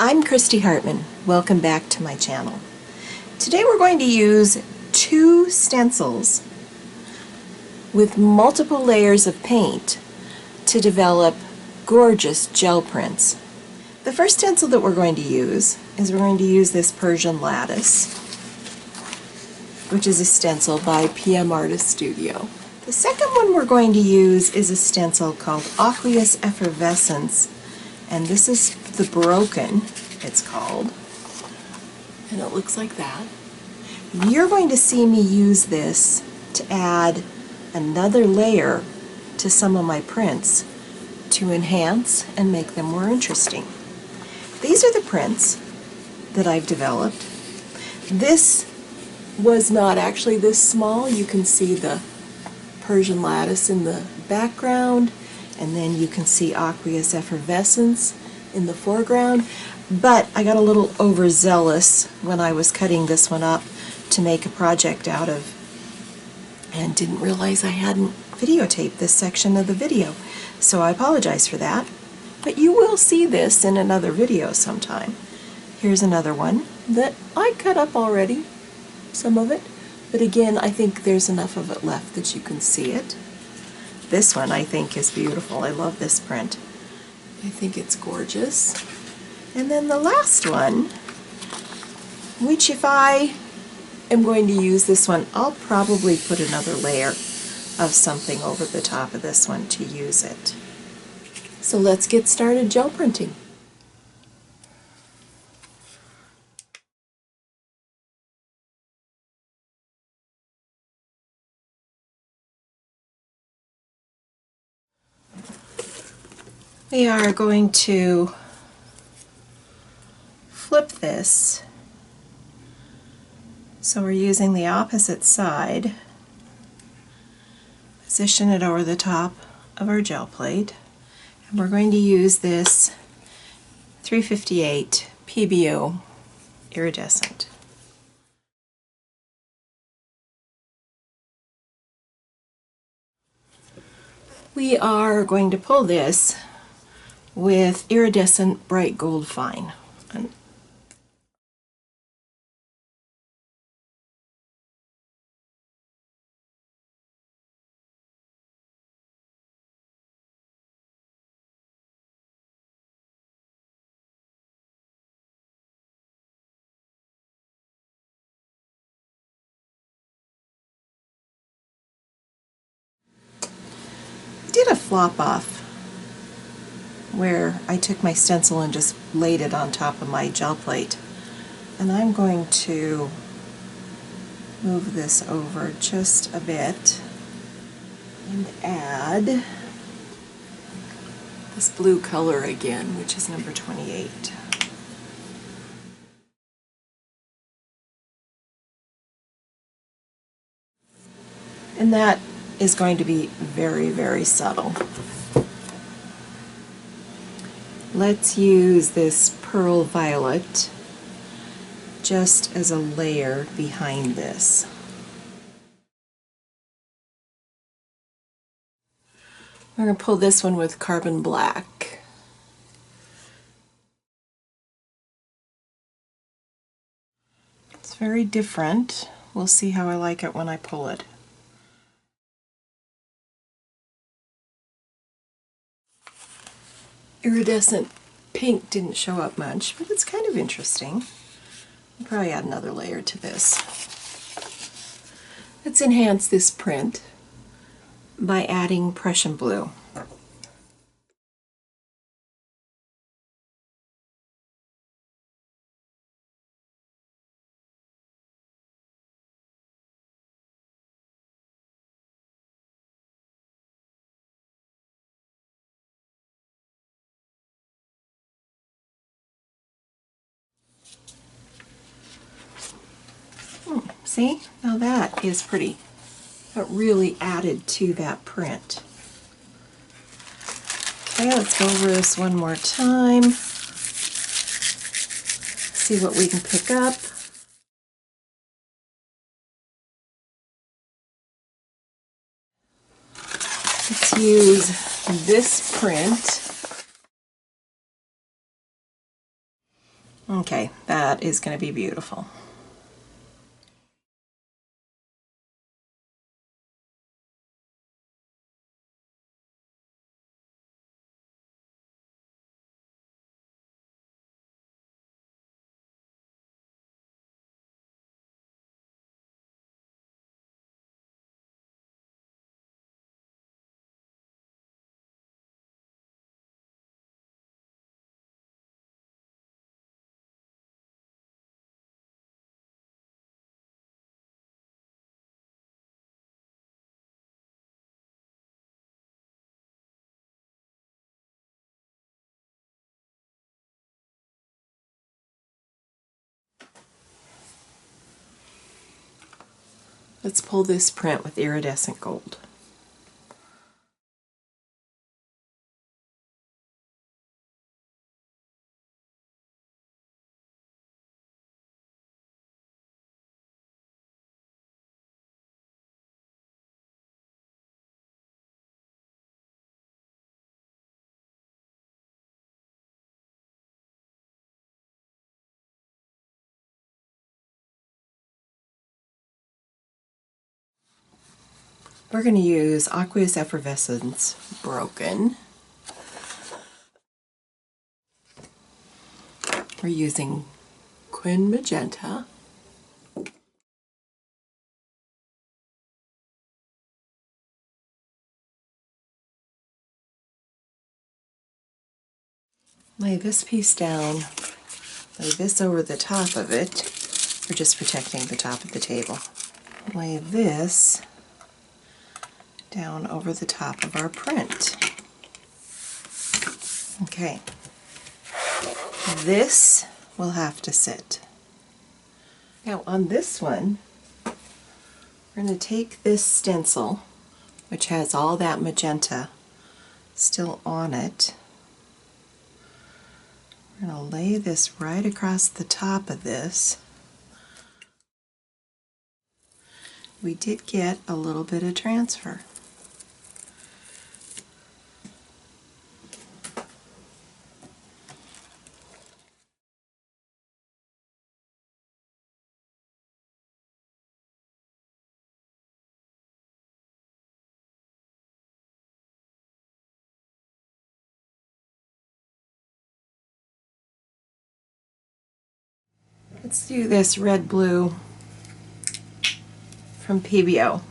I'm Christy Hartman. Welcome back to my channel. Today we're going to use 2 stencils with multiple layers of paint to develop gorgeous gel prints. The first stencil that we're going to use is this Persian Lattice, which is a stencil by pmartiststudio. The second one we're going to use is a stencil called Aqueous Effervescence, and this is the Broken, it's called, and it looks like that. You're going to see me use this to add another layer to some of my prints to enhance and make them more interesting. These are the prints that I've developed. This was not actually this small. You can see the Persian Lattice in the background, and then you can see Aqueous Effervescence in the foreground, but I got a little overzealous when I was cutting this one up to make a project out of, and didn't realize I hadn't videotaped this section of the video, so I apologize for that, but you will see this in another video sometime. Here's another one that I cut up already, some of it, but again, I think there's enough of it left that you can see it. This one I think is beautiful. I love this print. I think it's gorgeous. And then the last one, which if I am going to use this one, I'll probably put another layer of something over the top of this one to use it. So let's get started gel printing. We are going to flip this, so we're using the opposite side, position it over the top of our gel plate, and we're going to use this 358 PBO iridescent. We are going to pull this with iridescent bright gold fine. I did a flop off where I took my stencil and just laid it on top of my gel plate. And I'm going to move this over just a bit and add this blue color again, which is number 28. And that is going to be very, very subtle. Let's use this Pearl Violet just as a layer behind this. We're going to pull this one with Carbon Black. It's very different. We'll see how I like it when I pull it. Iridescent pink didn't show up much, but it's kind of interesting. I'll probably add another layer to this. Let's enhance this print by adding Prussian blue. See? Now that is pretty. That really added to that print. Okay, let's go over this one more time. See what we can pick up. Let's use this print Okay, that is going to be beautiful. Let's pull this print with iridescent gold. We're going to use Aqueous Effervescence Broken. We're using Quin Magenta. Lay this piece down, lay this over the top of it. We're just protecting the top of the table. Lay this down over the top of our print. Okay, this will have to sit. Now on this one, we're going to take this stencil, which has all that magenta still on it. We're going to lay this right across the top of this. We did get a little bit of transfer. Let's do this red blue from PBO.